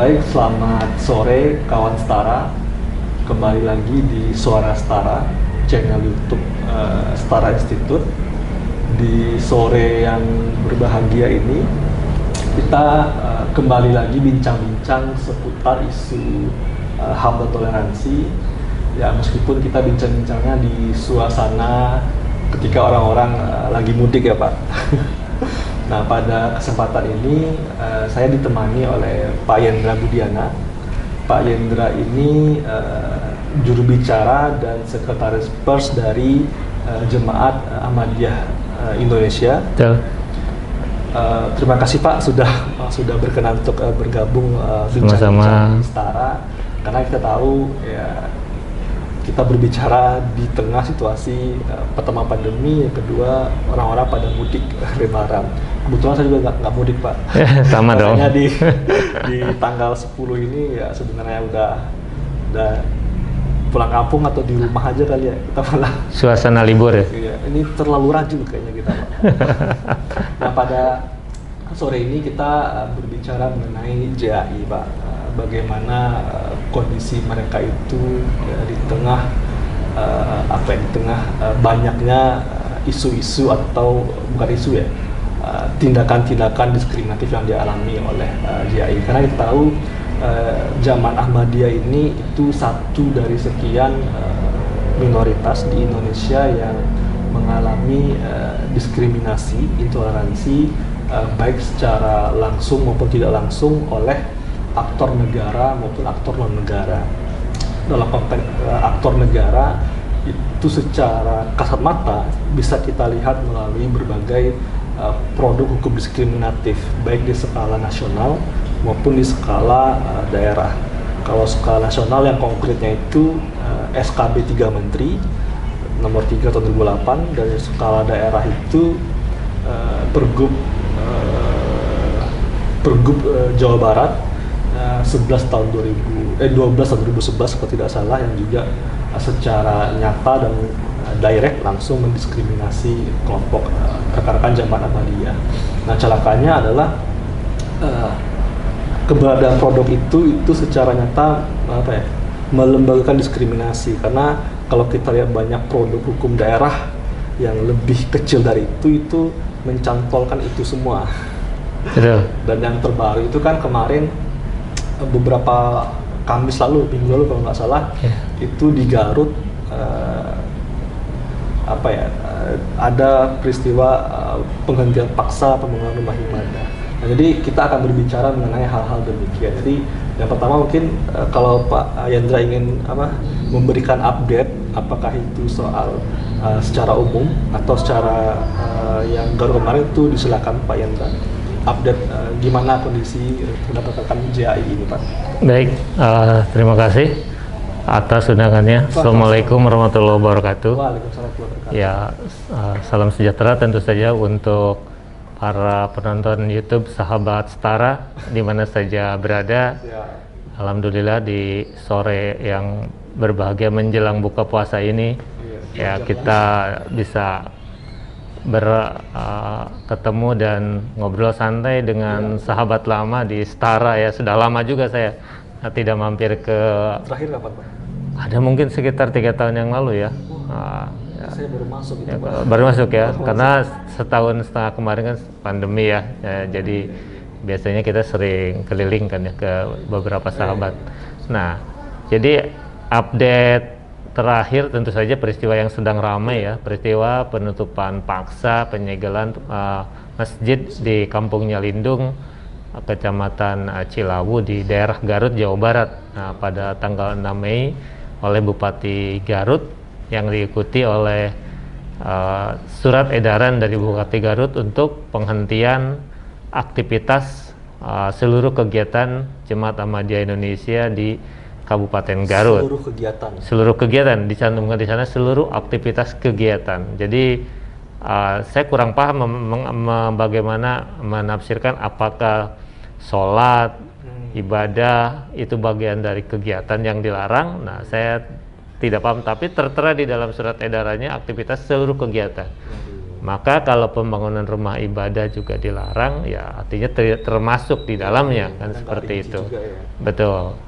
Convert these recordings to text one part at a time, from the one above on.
Baik, selamat sore kawan Setara. Kembali lagi di Suara Setara, channel YouTube Setara Institute. Di sore yang berbahagia ini, kita kembali lagi bincang-bincang seputar isu HAM dan toleransi. Ya, meskipun kita bincang-bincangnya di suasana ketika orang-orang lagi mudik ya Pak. Nah, pada kesempatan ini saya ditemani oleh Pak Yendra Budiana. Pak Yendra ini juru bicara dan sekretaris pers dari Jemaat Ahmadiyah Indonesia. Terima kasih Pak sudah berkenan untuk bergabung bincang-bincang di Setara, karena kita tahu ya kita berbicara di tengah situasi pertama pandemi, yang kedua orang-orang pada mudik lebaran. Kebetulan saya juga nggak mudik Pak. Sama dong. di tanggal 10 ini ya sebenarnya udah pulang kampung atau di rumah aja kali ya kita malah. Suasana libur ya? Iya, ini terlalu rajin kayaknya kita Pak. Nah, pada sore ini kita berbicara mengenai JAI Pak. Bagaimana kondisi mereka itu ya, di tengah di tengah banyaknya isu-isu atau bukan isu ya, tindakan-tindakan diskriminatif yang dialami oleh JAI. Karena kita tahu Jamaah Ahmadiyah ini itu satu dari sekian minoritas di Indonesia yang mengalami diskriminasi, intoleransi baik secara langsung maupun tidak langsung oleh aktor negara maupun aktor non negara. Dalam konteks aktor negara itu secara kasat mata bisa kita lihat melalui berbagai produk hukum diskriminatif baik di skala nasional maupun di skala daerah. Kalau skala nasional yang konkretnya itu SKB 3 Menteri nomor 3 tahun 2008, dan skala daerah itu Pergub Jawa Barat 12 tahun 2011 kalau tidak salah, yang juga secara nyata dan direct langsung mendiskriminasi kelompok rekan-rekan Jamaah Ahmadiyah. Nah, celakanya adalah keberadaan produk itu secara nyata melembagakan diskriminasi, karena kalau kita lihat banyak produk hukum daerah yang lebih kecil dari itu mencantolkan itu semua. Betul. Dan yang terbaru itu kan kemarin beberapa Kamis lalu, minggu lalu kalau nggak salah, itu di Garut ada peristiwa penghentian paksa pembangunan rumah ibadah. Nah, jadi kita akan berbicara mengenai hal-hal demikian. Jadi yang pertama mungkin kalau Pak Yendra ingin memberikan update, apakah itu soal secara umum atau secara yang Garut kemarin, itu disilakan Pak Yendra. Update gimana kondisi pendapatan JAI ini Pak. Baik, terima kasih atas undangannya. Assalamualaikum warahmatullahi wabarakatuh. Waalaikumsalam warahmatullahi wabarakatuh. Ya, salam sejahtera tentu saja untuk para penonton YouTube Sahabat Setara di mana saja berada. Ya. Alhamdulillah di sore yang berbahagia menjelang buka puasa ini, ya kita bisa ketemu dan ngobrol santai dengan sahabat lama di Setara ya. Sudah lama juga saya tidak mampir ke. Terakhir kapan Pak? Ada mungkin sekitar 3 tahun yang lalu ya. Saya baru masuk itu ya, Pak. baru masuk ya, karena setahun setengah kemarin kan pandemi ya, jadi biasanya kita sering keliling kan ya ke beberapa sahabat. Nah, jadi update terakhir tentu saja peristiwa yang sedang ramai ya, peristiwa penutupan paksa, penyegelan masjid di Kampungnya Lindung, Kecamatan Cilawu di daerah Garut, Jawa Barat. Nah, pada tanggal 6 Mei oleh Bupati Garut, yang diikuti oleh surat edaran dari Bupati Garut untuk penghentian aktivitas seluruh kegiatan Jemaat Ahmadiyah Indonesia di Kabupaten Garut. Seluruh kegiatan dicantumkan di sana, seluruh aktivitas kegiatan. Jadi saya kurang paham bagaimana menafsirkan apakah sholat, ibadah itu bagian dari kegiatan yang dilarang. Nah, saya tidak paham, tapi tertera di dalam surat edarannya aktivitas seluruh kegiatan. Maka kalau pembangunan rumah ibadah juga dilarang, ya artinya termasuk di dalamnya kan seperti itu. Ya. Betul.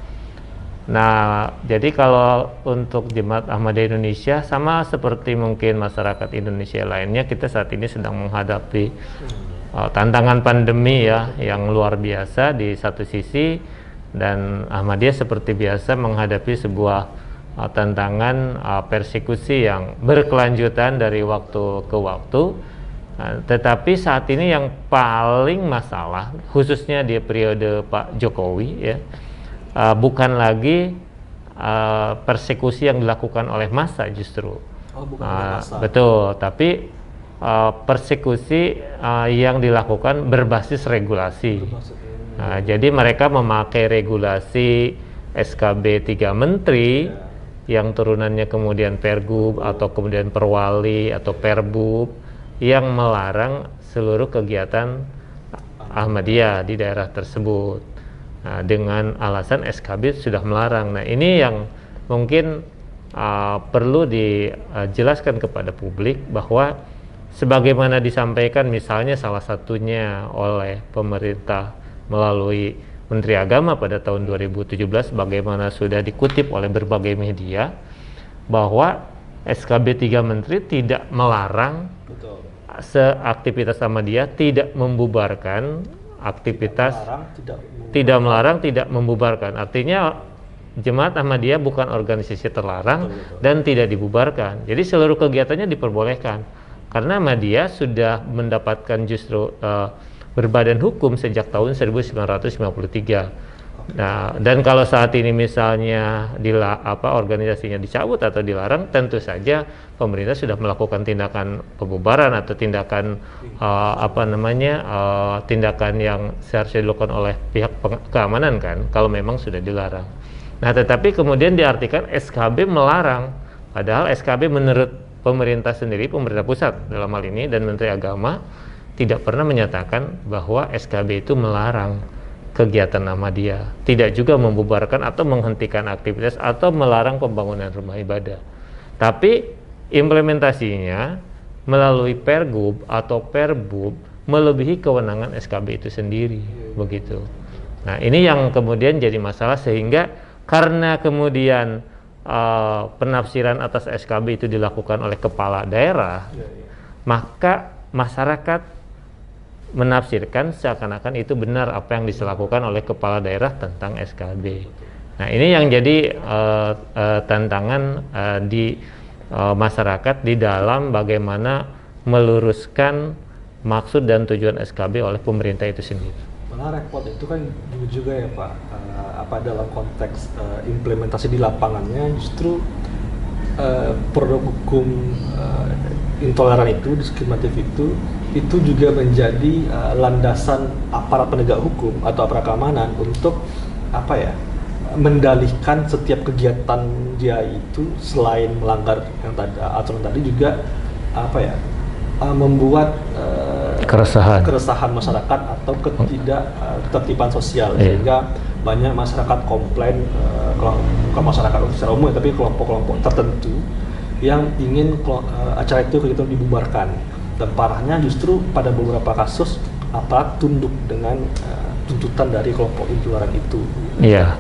Nah, jadi kalau untuk Jemaat Ahmadiyah Indonesia sama seperti mungkin masyarakat Indonesia lainnya, kita saat ini sedang menghadapi tantangan pandemi ya yang luar biasa di satu sisi, dan Ahmadiyah seperti biasa menghadapi sebuah tantangan persekusi yang berkelanjutan dari waktu ke waktu. Tetapi saat ini yang paling masalah, khususnya di periode Pak Jokowi ya, bukan lagi persekusi yang dilakukan oleh massa justru. Bukan oleh massa. Betul, tapi persekusi yang dilakukan berbasis regulasi. Jadi mereka memakai regulasi SKB 3 Menteri yang turunannya kemudian Pergub atau kemudian Perwali atau Perbub yang melarang seluruh kegiatan Ahmadiyah di daerah tersebut. Dengan alasan SKB sudah melarang. Nah, ini yang mungkin perlu dijelaskan kepada publik bahwa sebagaimana disampaikan misalnya salah satunya oleh pemerintah melalui Menteri Agama pada tahun 2017, bagaimana sudah dikutip oleh berbagai media bahwa SKB 3 Menteri tidak melarang seaktivitas Ahmadiyah, tidak membubarkan aktivitas, tidak melarang, tidak membubarkan. Artinya Jemaat Ahmadiyah bukan organisasi terlarang dan tidak dibubarkan. Jadi seluruh kegiatannya diperbolehkan karena Ahmadiyah sudah mendapatkan justru berbadan hukum sejak tahun 1953. Nah, dan kalau saat ini misalnya organisasinya dicabut atau dilarang, tentu saja pemerintah sudah melakukan tindakan pembubaran atau tindakan tindakan yang seharusnya dilakukan oleh pihak keamanan kan, kalau memang sudah dilarang. Nah, tetapi kemudian diartikan SKB melarang, padahal SKB menurut pemerintah sendiri, pemerintah pusat dalam hal ini dan Menteri Agama tidak pernah menyatakan bahwa SKB itu melarang kegiatan Ahmadiyah, tidak juga membubarkan atau menghentikan aktivitas atau melarang pembangunan rumah ibadah. Tapi implementasinya melalui Pergub atau Perbub melebihi kewenangan SKB itu sendiri, begitu. Nah, ini yang kemudian jadi masalah, sehingga karena kemudian penafsiran atas SKB itu dilakukan oleh kepala daerah, maka masyarakat menafsirkan seakan-akan itu benar apa yang dilakukan oleh kepala daerah tentang SKB. Nah, ini yang jadi tantangan di masyarakat di dalam bagaimana meluruskan maksud dan tujuan SKB oleh pemerintah itu sendiri. Malah repot itu kan juga ya Pak, dalam konteks implementasi di lapangannya justru produk hukum intoleran itu, diskriminatif itu juga menjadi landasan aparat penegak hukum atau aparat keamanan untuk mendalihkan setiap kegiatan dia itu, selain melanggar yang aturan tadi juga membuat keresahan masyarakat atau ketidaktertiban sosial, sehingga banyak masyarakat komplain, bukan masyarakat secara umum tapi kelompok-kelompok tertentu yang ingin acara itu kegiatan dibubarkan. Dan parahnya justru pada beberapa kasus aparat tunduk dengan tuntutan dari kelompok intoleran itu. Iya,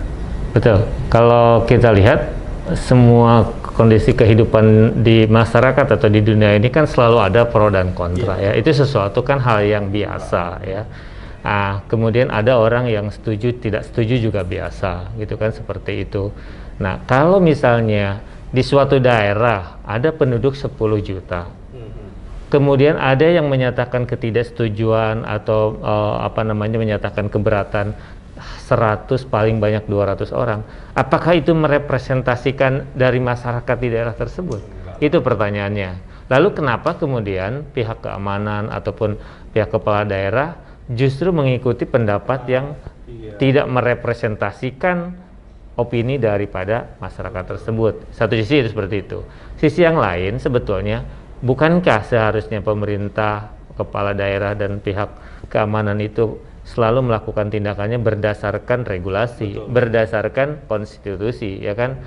betul. Kalau kita lihat semua kondisi kehidupan di masyarakat atau di dunia ini kan selalu ada pro dan kontra ya. Itu sesuatu kan hal yang biasa ya. Kemudian ada orang yang setuju, tidak setuju juga biasa gitu kan, seperti itu. Nah, kalau misalnya di suatu daerah ada penduduk 10 juta, kemudian ada yang menyatakan ketidaksetujuan atau menyatakan keberatan 100, paling banyak 200 orang. Apakah itu merepresentasikan dari masyarakat di daerah tersebut? Itu pertanyaannya. Lalu kenapa kemudian pihak keamanan ataupun pihak kepala daerah justru mengikuti pendapat yang tidak merepresentasikan opini daripada masyarakat tersebut? Satu sisi itu seperti itu. Sisi yang lain sebetulnya, bukankah seharusnya pemerintah, kepala daerah dan pihak keamanan itu selalu melakukan tindakannya berdasarkan regulasi, berdasarkan konstitusi, ya kan,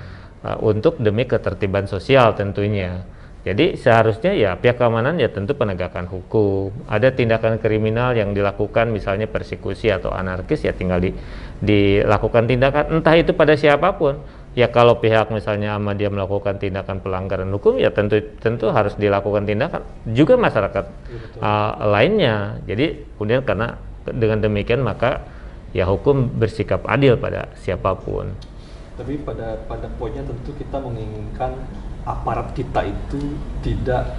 untuk demi ketertiban sosial tentunya. Jadi seharusnya ya pihak keamanan ya tentu penegakan hukum. Ada tindakan kriminal yang dilakukan misalnya persekusi atau anarkis ya tinggal dilakukan tindakan entah itu pada siapapun. Ya kalau pihak misalnya Ahmadiyah melakukan tindakan pelanggaran hukum ya tentu harus dilakukan tindakan juga masyarakat lainnya. Jadi kemudian karena dengan demikian maka ya hukum bersikap adil pada siapapun. Tapi pada poinnya tentu kita menginginkan aparat kita itu tidak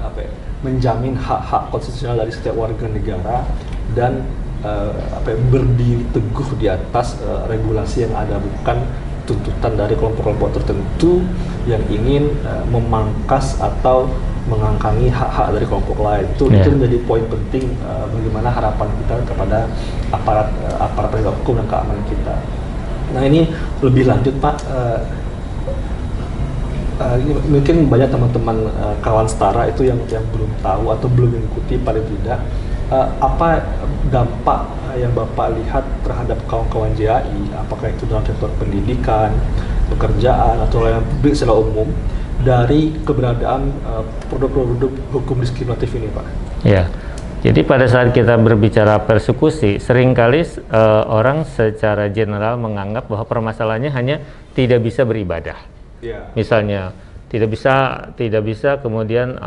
menjamin hak-hak konstitusional dari setiap warga negara dan berdiri teguh di atas regulasi yang ada, bukan tuntutan dari kelompok-kelompok tertentu yang ingin memangkas atau mengangkangi hak-hak dari kelompok lain. Itu menjadi poin penting bagaimana harapan kita kepada aparat penegak hukum dan keamanan kita. Nah ini lebih lanjut Pak, ini mungkin banyak teman-teman kawan setara itu yang belum tahu atau belum mengikuti paling tidak apa dampak yang Bapak lihat terhadap kawan-kawan JAI, apakah itu dalam sektor pendidikan, pekerjaan atau layanan publik secara umum dari keberadaan produk-produk hukum diskriminatif ini Pak? Ya. Jadi pada saat kita berbicara persekusi, seringkali orang secara general menganggap bahwa permasalahannya hanya tidak bisa beribadah. Misalnya tidak bisa kemudian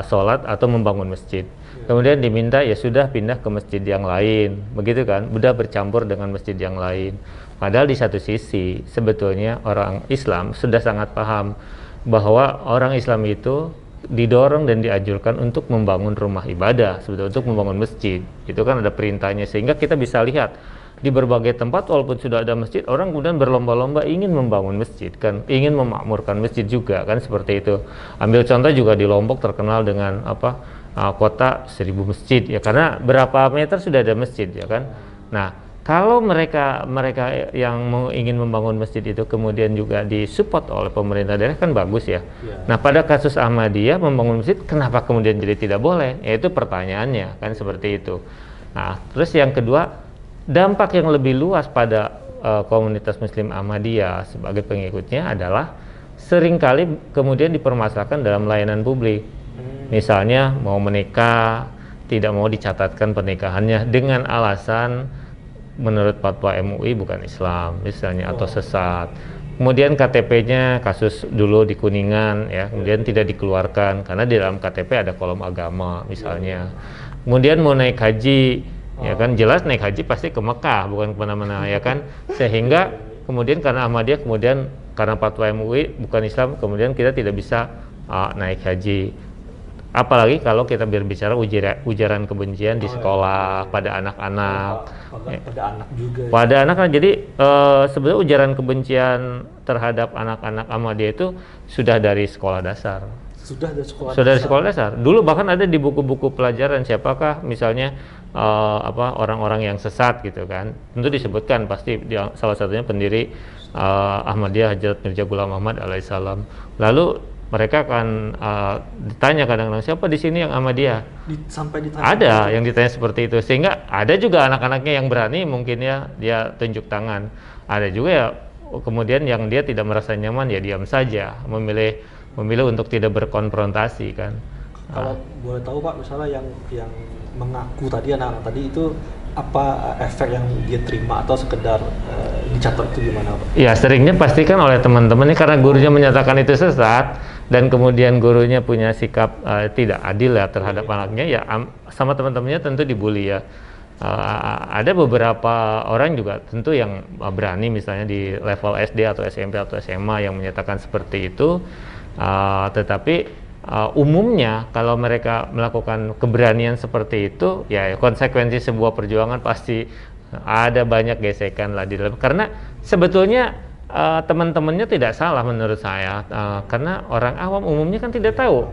sholat atau membangun masjid. Kemudian diminta ya sudah pindah ke masjid yang lain, begitu kan? Sudah bercampur dengan masjid yang lain. Padahal di satu sisi sebetulnya orang Islam sudah sangat paham bahwa orang Islam itu didorong dan dianjurkan untuk membangun rumah ibadah, sebetulnya untuk membangun masjid. Itu kan ada perintahnya, sehingga kita bisa lihat di berbagai tempat walaupun sudah ada masjid, orang kemudian berlomba-lomba ingin membangun masjid kan, ingin memakmurkan masjid juga kan, seperti itu. Ambil contoh juga di Lombok terkenal dengan kota 1000 masjid ya, karena berapa meter sudah ada masjid ya kan. Nah, kalau mereka yang ingin membangun masjid itu kemudian juga disupport oleh pemerintah daerah kan bagus ya. Nah, pada kasus Ahmadiyah membangun masjid kenapa kemudian jadi tidak boleh? Ya, itu pertanyaannya kan, seperti itu. Nah, terus yang kedua, dampak yang lebih luas pada komunitas Muslim Ahmadiyah sebagai pengikutnya adalah seringkali kemudian dipermasalahkan dalam layanan publik. Misalnya mau menikah, tidak mau dicatatkan pernikahannya dengan alasan menurut fatwa MUI bukan Islam misalnya, atau sesat. Kemudian KTP-nya kasus dulu di Kuningan ya, kemudian tidak dikeluarkan karena di dalam KTP ada kolom agama misalnya. Kemudian mau naik haji ya kan, jelas naik haji pasti ke Mekah bukan kemana-mana ya kan, sehingga kemudian karena Ahmadiyah kemudian karena fatwa MUI bukan Islam kemudian kita tidak bisa naik haji. Apalagi kalau kita berbicara ujaran kebencian di sekolah pada anak-anak, pada anak juga. Pada anak-anak. Jadi sebenarnya ujaran kebencian terhadap anak-anak Ahmadiyah itu sudah dari sekolah dasar. Sudah dari sekolah dasar. Dulu bahkan ada di buku-buku pelajaran siapakah misalnya orang-orang yang sesat gitu kan. Tentu disebutkan pasti salah satunya pendiri Ahmadiyah Hadjrat Mirza Ghulam Ahmad alaihissalam. Lalu mereka akan ditanya kadang-kadang siapa di sini yang Ahmadiyah? Sampai ditanya. Ada yang ditanya seperti itu, sehingga ada juga anak-anaknya yang berani mungkin ya dia tunjuk tangan. Ada juga ya kemudian yang dia tidak merasa nyaman ya diam saja, memilih untuk tidak berkonfrontasi kan. Kalau boleh tahu Pak, misalnya yang mengaku tadi anak-anak tadi itu apa efek yang dia terima atau sekedar dicatat itu gimana Pak? Ya seringnya pastikan oleh teman-temannya karena gurunya menyatakan itu sesat dan kemudian gurunya punya sikap tidak adil ya terhadap anaknya ya, sama teman-temannya tentu dibully ya. Ada beberapa orang juga tentu yang berani misalnya di level SD atau SMP atau SMA yang menyatakan seperti itu, tetapi umumnya kalau mereka melakukan keberanian seperti itu ya konsekuensi sebuah perjuangan pasti ada banyak gesekan lah di dalam, karena sebetulnya teman-temannya tidak salah menurut saya, karena orang awam umumnya kan tidak tahu,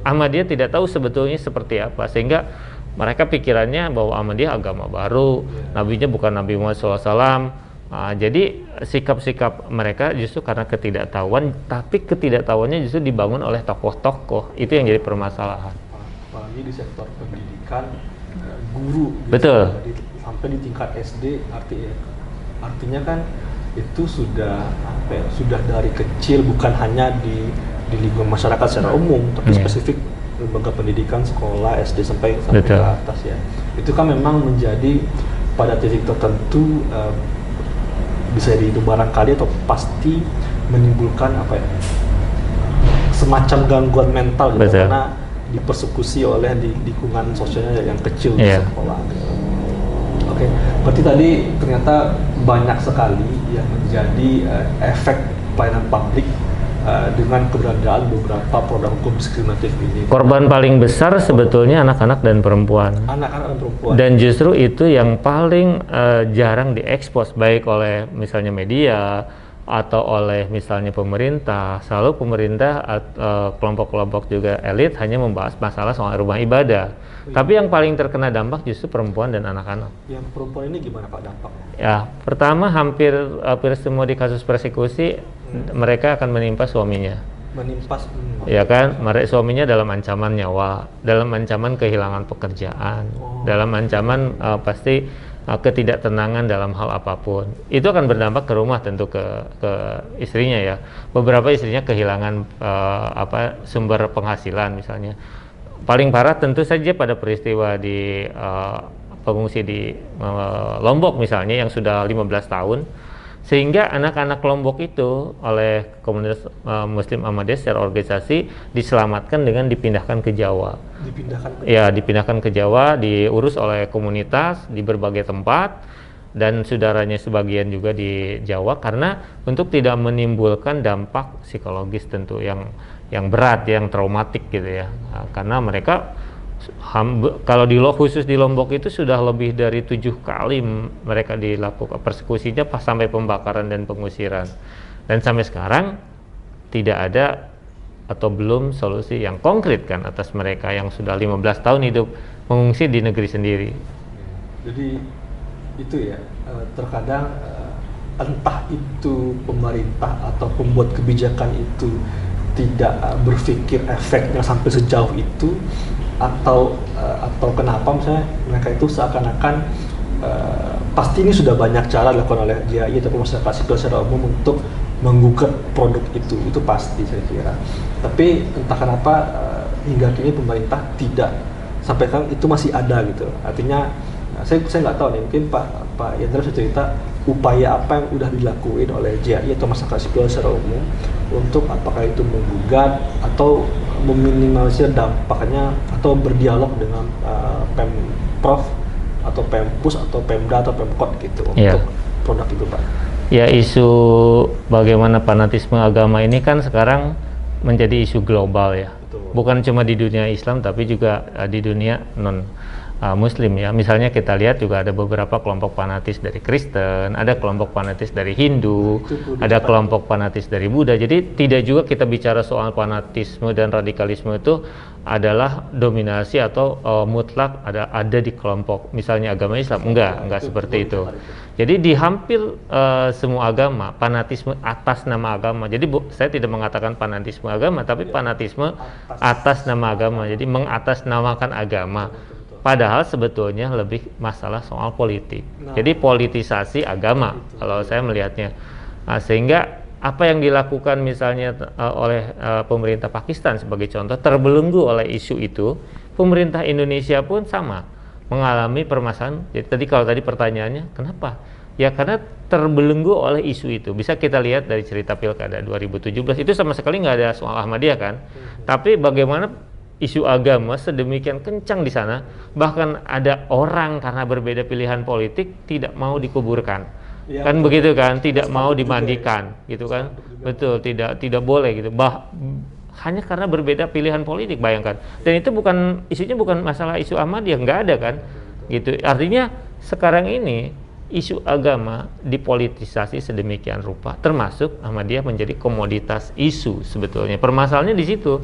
Ahmadiyah tidak tahu sebetulnya seperti apa, sehingga mereka pikirannya bahwa Ahmadiyah agama baru, nabinya bukan Nabi Muhammad SAW. Jadi sikap-sikap mereka justru karena ketidaktahuan, tapi ketidaktahuannya justru dibangun oleh tokoh-tokoh, itu yang jadi permasalahan. Apalagi di sektor pendidikan, guru betul sampai di tingkat SD, artinya kan itu sudah dari kecil, bukan hanya di lingkungan masyarakat secara umum, tapi spesifik lembaga pendidikan, sekolah, SD sampai ke atas ya. Itu kan memang menjadi pada titik tertentu bisa itu barangkali atau pasti menimbulkan apa ya, semacam gangguan mental gitu, karena dipersekusi oleh di lingkungan sosialnya yang kecil di sekolah. Oke, berarti tadi ternyata banyak sekali yang menjadi efek pelayanan publik dengan keberadaan beberapa produk hukum diskriminatif ini. Korban paling besar sebetulnya anak-anak dan perempuan. Anak-anak dan perempuan. Dan justru itu yang paling jarang diekspos, baik oleh misalnya media atau oleh misalnya pemerintah. Selalu pemerintah kelompok-kelompok juga elit hanya membahas masalah soal rumah ibadah. Tapi yang paling terkena dampak justru perempuan dan anak-anak. Yang perempuan ini gimana Pak dampaknya? Ya, pertama hampir semua di kasus persekusi mereka akan menimpa suaminya. Ya kan, suaminya dalam ancaman nyawa, dalam ancaman kehilangan pekerjaan, dalam ancaman pasti ketidaktenangan dalam hal apapun. Itu akan berdampak ke rumah, tentu ke istrinya ya. Beberapa istrinya kehilangan sumber penghasilan misalnya. Paling parah tentu saja pada peristiwa di pengungsi di Lombok misalnya yang sudah 15 tahun, sehingga anak-anak Lombok itu oleh komunitas Muslim Ahmadiyah secara organisasi diselamatkan dengan dipindahkan ke Jawa. Dipindahkan ke Jawa, diurus oleh komunitas di berbagai tempat, dan saudaranya sebagian juga di Jawa, karena untuk tidak menimbulkan dampak psikologis tentu yang berat, yang traumatik gitu ya. Karena mereka kalau khusus di Lombok itu sudah lebih dari 7 kali mereka dilakukan persekusinya sampai pembakaran dan pengusiran, dan sampai sekarang tidak ada atau belum solusi yang konkret kan atas mereka yang sudah 15 tahun hidup mengungsi di negeri sendiri. Jadi itu ya, terkadang entah itu pemerintah atau pembuat kebijakan itu tidak berpikir efeknya sampai sejauh itu, atau kenapa misalnya mereka itu seakan-akan pasti ini sudah banyak cara dilakukan oleh JAI atau masyarakat sipil secara umum untuk menggugat produk itu pasti saya kira. Tapi entah kenapa hingga kini pemerintah tidak, sampai sekarang itu masih ada gitu. Artinya saya nggak tahu nih, mungkin Pak Yendra bisa cerita upaya apa yang udah dilakuin oleh JAI atau masyarakat sipil secara umum untuk apakah itu menggugat atau meminimalisir dampaknya atau berdialog dengan Pemprov atau Pempus atau Pemda atau Pemkot gitu untuk produk itu Pak. Ya, isu bagaimana fanatisme agama ini kan sekarang menjadi isu global ya. Betul. Bukan cuma di dunia Islam tapi juga di dunia non Muslim ya. Misalnya kita lihat juga ada beberapa kelompok fanatis dari Kristen, ada kelompok fanatis dari Hindu, ada kelompok fanatis dari Buddha. Jadi tidak juga kita bicara soal fanatisme dan radikalisme itu adalah dominasi atau mutlak ada di kelompok misalnya agama Islam. Enggak seperti itu. Jadi di hampir semua agama, fanatisme atas nama agama. Jadi saya tidak mengatakan fanatisme agama, tapi fanatisme atas nama agama. Jadi mengatasnamakan agama. Padahal sebetulnya lebih masalah soal politik. Jadi politisasi agama kalau saya melihatnya. Sehingga apa yang dilakukan misalnya oleh pemerintah Pakistan sebagai contoh, terbelenggu oleh isu itu, pemerintah Indonesia pun sama mengalami permasalahan. Jadi kalau tadi pertanyaannya kenapa? Ya karena terbelenggu oleh isu itu. Bisa kita lihat dari cerita Pilkada 2017 itu sama sekali nggak ada soal Ahmadiyah kan. Tapi bagaimana isu agama sedemikian kencang di sana, bahkan ada orang karena berbeda pilihan politik tidak mau dikuburkan. Ya, kan begitu kan, tidak mau dimandikan gitu kan. Betul, tidak boleh gitu. Hanya karena berbeda pilihan politik, bayangkan. Dan itu isunya bukan masalah isu Ahmadiyah, nggak ada kan. Gitu. Artinya sekarang ini isu agama dipolitisasi sedemikian rupa, termasuk Ahmadiyah menjadi komoditas isu sebetulnya. Permasalahannya di situ.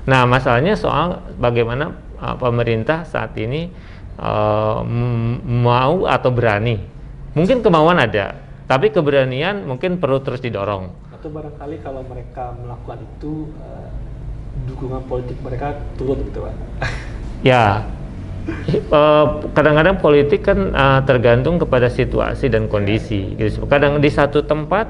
Nah, masalahnya soal bagaimana pemerintah saat ini mau atau berani. Mungkin kemauan ada, tapi keberanian mungkin perlu terus didorong. Atau barangkali kalau mereka melakukan itu, dukungan politik mereka turun gitu Pak. Ya, kadang-kadang politik kan tergantung kepada situasi dan kondisi. Kadang di satu tempat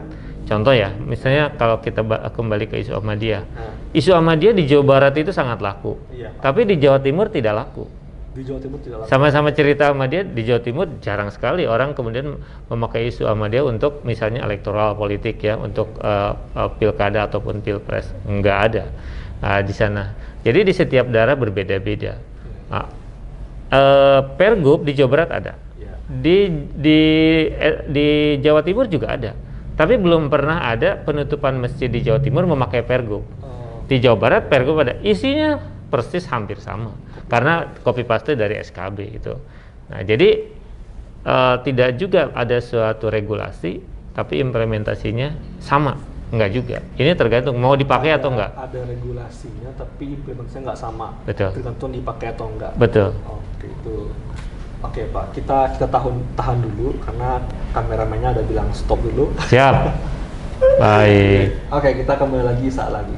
Contoh ya, misalnya kalau kita kembali ke isu Ahmadiyah. Isu Ahmadiyah di Jawa Barat itu sangat laku. Iya, Tapi di Jawa Timur tidak laku. di Jawa Timur tidak laku. Sama-sama cerita Ahmadiyah, di Jawa Timur jarang sekali orang kemudian memakai isu Ahmadiyah untuk misalnya elektoral politik ya, untuk pilkada ataupun pilpres. Enggak ada di sana. Jadi di setiap daerah berbeda-beda. Pergub di Jawa Barat ada. Iya. Di Jawa Timur juga ada. Tapi belum pernah ada penutupan masjid di Jawa Timur memakai pergub. Di Jawa Barat pergub ada, isinya persis hampir sama karena copy paste dari SKB itu. Nah, jadi tidak juga ada suatu regulasi tapi implementasinya sama, enggak juga. Ini tergantung mau dipakai atau enggak. Ada regulasinya tapi implementasinya nggak sama. Betul. Tergantung dipakai atau enggak. Betul. Oke, itu. Oke Pak, kita tahan dulu karena kameramennya ada bilang stop dulu. Siap. Baik. Oke, kita kembali lagi saat lagi.